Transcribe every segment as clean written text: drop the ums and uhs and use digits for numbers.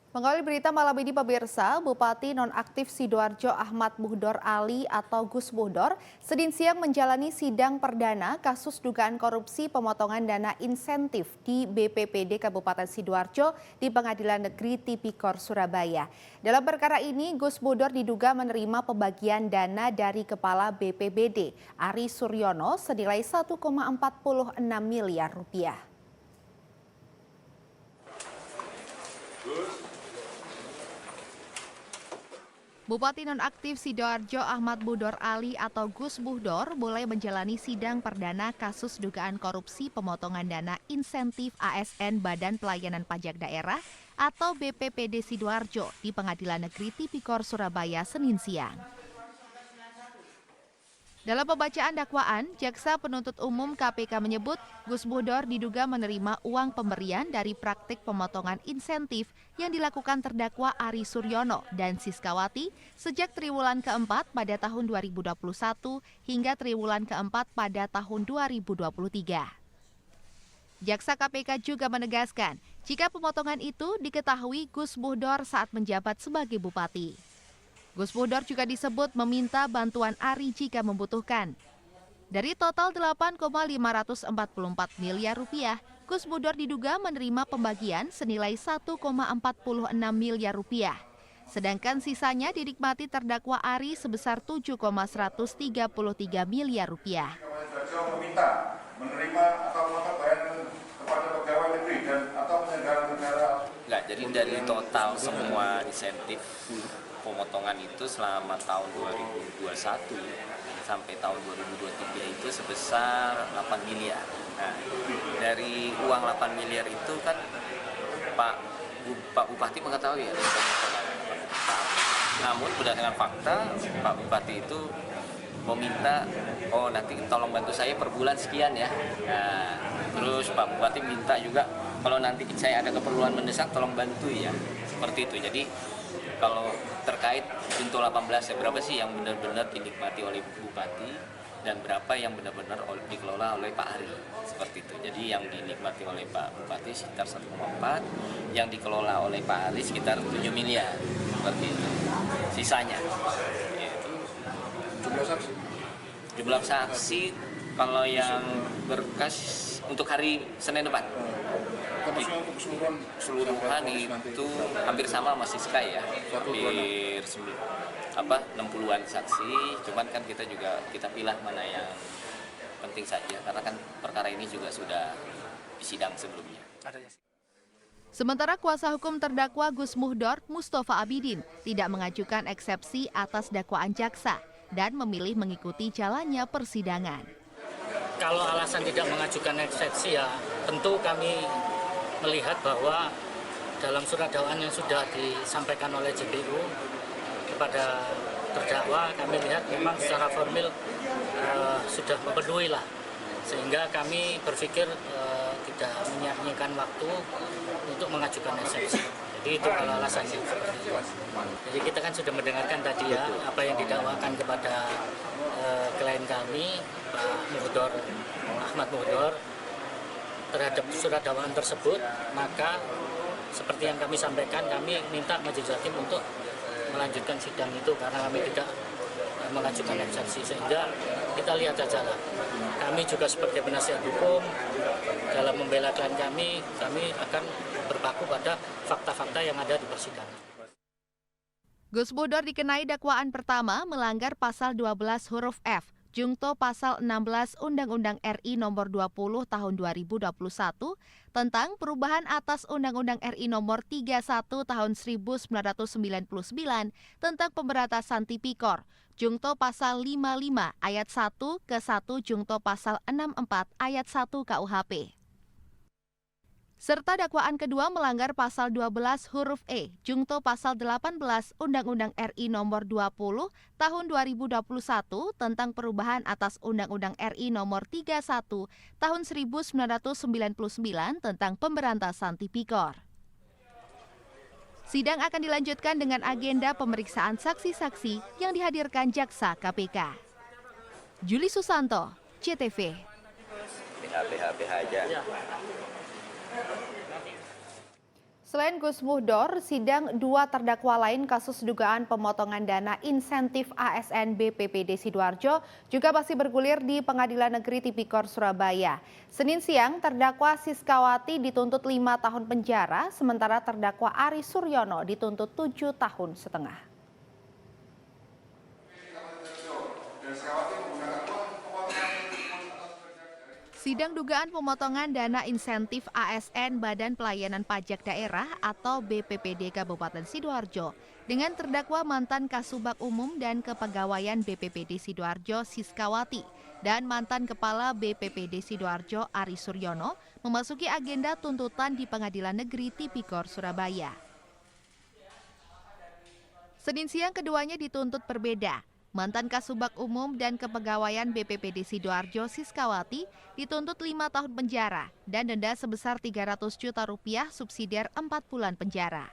Mengawali berita malam ini pemirsa, Bupati Nonaktif Sidoarjo Ahmad Muhdor Ali atau Gus Muhdor Senin siang menjalani sidang perdana kasus dugaan korupsi pemotongan dana insentif di BPPD Kabupaten Sidoarjo di Pengadilan Negeri Tipikor Surabaya. Dalam perkara ini, Gus Muhdor diduga menerima pembagian dana dari Kepala BPBD Ari Suryono senilai 1,46 miliar rupiah. Bupati Nonaktif Sidoarjo Ahmad Muhdor Ali atau Gus Muhdor mulai menjalani sidang perdana kasus dugaan korupsi pemotongan dana insentif ASN Badan Pelayanan Pajak Daerah atau BPPD Sidoarjo di Pengadilan Negeri Tipikor Surabaya Senin siang. Dalam pembacaan dakwaan, Jaksa Penuntut Umum KPK menyebut Gus Muhdor diduga menerima uang pemberian dari praktik pemotongan insentif yang dilakukan terdakwa Ari Suryono dan Siskawati sejak triwulan keempat pada tahun 2021 hingga triwulan keempat pada tahun 2023. Jaksa KPK juga menegaskan jika pemotongan itu diketahui Gus Muhdor saat menjabat sebagai bupati. Gus Muhdor juga disebut meminta bantuan Ari jika membutuhkan. Dari total 8,544 miliar rupiah, Gus Muhdor diduga menerima pembagian senilai 1,46 miliar rupiah. Sedangkan sisanya dinikmati terdakwa Ari sebesar 7,133 miliar rupiah. Meminta menerima atau bayar kepada pegawai negeri dan atau penyelenggara negara. Enggak, jadi dari total semua insentif pemotongan itu selama tahun 2021 sampai tahun 2023 itu sebesar 8 miliar. Nah, dari uang 8 miliar itu kan Pak Bupati mengetahui ada pemotongan. Namun berdasarkan fakta, Pak Bupati itu meminta, oh nanti tolong bantu saya per bulan sekian ya. Nah, terus Pak Bupati minta juga kalau nanti saya ada keperluan mendesak tolong bantu ya. Seperti itu. Jadi kalau terkait junto 18 berapa sih yang benar-benar dinikmati oleh Bupati dan berapa yang benar-benar dikelola oleh Pak Ari, seperti itu. Jadi yang dinikmati oleh Pak Bupati sekitar 1,4, yang dikelola oleh Pak Ari sekitar 7 miliar, seperti itu. Sisanya yaitu jumlah saksi kalau yang berkas untuk hari Senin depan. Keseluruhan itu hampir sama masih Sky ya, hampir 60-an saksi, cuman kan kita pilih mana yang penting saja karena kan perkara ini juga sudah disidang sebelumnya. Sementara kuasa hukum terdakwa Gus Muhdor, Mustafa Abidin, tidak mengajukan eksepsi atas dakwaan jaksa dan memilih mengikuti jalannya persidangan. Kalau alasan tidak mengajukan eksepsi ya tentu kami melihat bahwa dalam surat dakwaan yang sudah disampaikan oleh JPU kepada terdakwa, kami lihat memang secara formil sudah memenuhi lah, sehingga kami berpikir tidak menyia-nyiakan waktu untuk mengajukan eksepsi. Jadi itu kalau alasannya. Jadi kita kan sudah mendengarkan tadi ya apa yang didakwakan kepada klien kami Pak Muhdor Ahmad Muhdor. Terhadap surat dakwaan tersebut, maka seperti yang kami sampaikan, kami minta majelis hakim untuk melanjutkan sidang itu karena kami tidak mengajukan eksepsi, sehingga kita lihat saja lah. Kami juga sebagai penasihat hukum dalam membela klien kami akan berpaku pada fakta-fakta yang ada di persidangan. Gus Muhdor dikenai dakwaan pertama melanggar pasal 12 huruf F. Jungto Pasal 16 Undang-Undang RI Nomor 20 Tahun 2021 tentang perubahan atas Undang-Undang RI Nomor 31 Tahun 1999 tentang pemberantasan tipikor. Jungto Pasal 55 Ayat 1 ke 1 Jungto Pasal 64 Ayat 1 KUHP. Serta dakwaan kedua melanggar pasal 12 huruf E, Jungto pasal 18 Undang-Undang RI Nomor 20 Tahun 2021 tentang perubahan atas Undang-Undang RI Nomor 31 Tahun 1999 tentang pemberantasan tipikor. Sidang akan dilanjutkan dengan agenda pemeriksaan saksi-saksi yang dihadirkan Jaksa KPK. Juli Susanto, CTV. PH aja. Selain Gus Muhdor, sidang dua terdakwa lain kasus dugaan pemotongan dana insentif ASN BPPD Sidoarjo juga masih bergulir di Pengadilan Negeri Tipikor Surabaya. Senin siang, terdakwa Siskawati dituntut 5 tahun penjara, sementara terdakwa Ari Suryono dituntut 7 tahun setengah. Sidang dugaan pemotongan dana insentif ASN Badan Pelayanan Pajak Daerah atau BPPD Kabupaten Sidoarjo dengan terdakwa mantan Kasubag Umum dan Kepegawaian BPPD Sidoarjo Siskawati dan mantan Kepala BPPD Sidoarjo Ari Suryono memasuki agenda tuntutan di Pengadilan Negeri Tipikor Surabaya. Senin siang keduanya dituntut berbeda. Mantan Kasubag Umum dan Kepegawaian BPPD Sidoarjo Siskawati dituntut 5 tahun penjara dan denda sebesar Rp300 juta subsidiar 4 bulan penjara.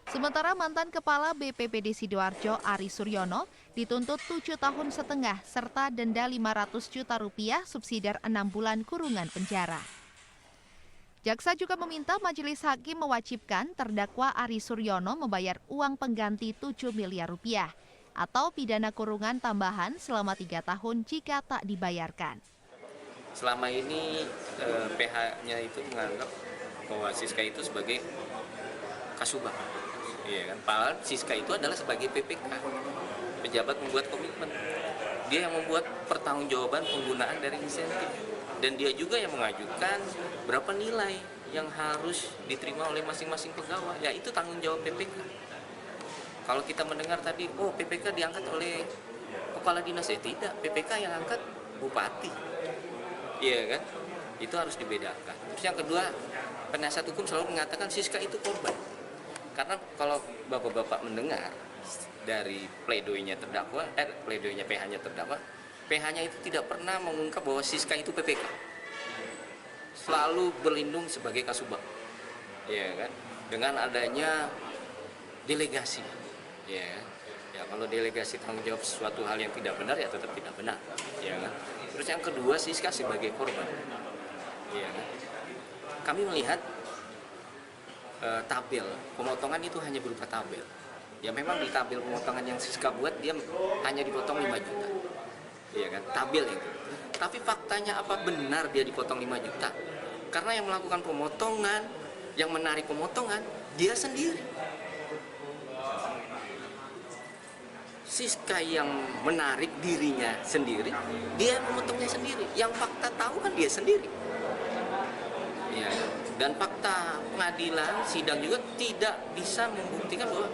Sementara mantan Kepala BPPD Sidoarjo Ari Suryono dituntut 7 tahun setengah serta denda Rp500 juta subsidiar 6 bulan kurungan penjara. Jaksa juga meminta majelis hakim mewajibkan terdakwa Ari Suryono membayar uang pengganti Rp7 miliar atau pidana kurungan tambahan selama 3 tahun jika tak dibayarkan. Selama ini PH-nya itu menganggap bahwa Siska itu sebagai kasubag. Iya kan? Padahal Siska itu adalah sebagai PPK, pejabat membuat komitmen. Dia yang membuat pertanggungjawaban penggunaan dari insentif. Dan dia juga yang mengajukan berapa nilai yang harus diterima oleh masing-masing pegawai. Ya itu tanggung jawab PPK. Kalau kita mendengar tadi, oh PPK diangkat oleh kepala dinas, ya tidak, PPK yang angkat bupati, iya kan? Itu harus dibedakan. Terus yang kedua, penasihat hukum selalu mengatakan Siska itu korban, karena kalau bapak-bapak mendengar dari pledoinya terdakwa, pledoinya PH-nya terdakwa, PH-nya itu tidak pernah mengungkap bahwa Siska itu PPK, selalu berlindung sebagai kasubag, iya kan? Dengan adanya delegasi. Ya, kalau delegasi tanggung jawab sesuatu hal yang tidak benar ya tetap tidak benar, ya kan? Terus yang kedua, Siska sebagai korban, ya kan? Kami melihat tabel pemotongan itu hanya berupa tabel. Ya memang di tabel pemotongan yang Siska buat dia hanya dipotong 5 juta, ya kan? Tabel itu. Tapi faktanya apa benar dia dipotong 5 juta? Karena yang melakukan pemotongan, yang menarik pemotongan dia sendiri. Siska yang menarik dirinya sendiri, dia memotongnya sendiri. Yang fakta tahu kan dia sendiri. Ya, dan fakta pengadilan sidang juga tidak bisa membuktikan bahwa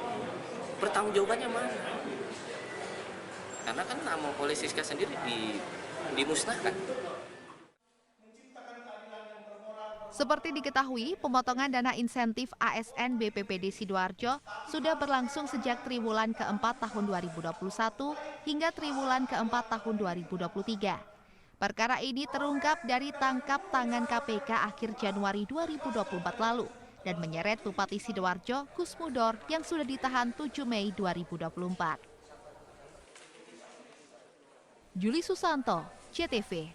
pertanggungjawabannya mana. Karena kan nama oleh Siska sendiri dimusnahkan. Seperti diketahui, pemotongan dana insentif ASN BPPD Sidoarjo sudah berlangsung sejak triwulan keempat tahun 2021 hingga triwulan keempat tahun 2023. Perkara ini terungkap dari tangkap tangan KPK akhir Januari 2024 lalu dan menyeret Bupati Sidoarjo Gus Muhdor yang sudah ditahan 7 Mei 2024. Juli Susanto, CTV.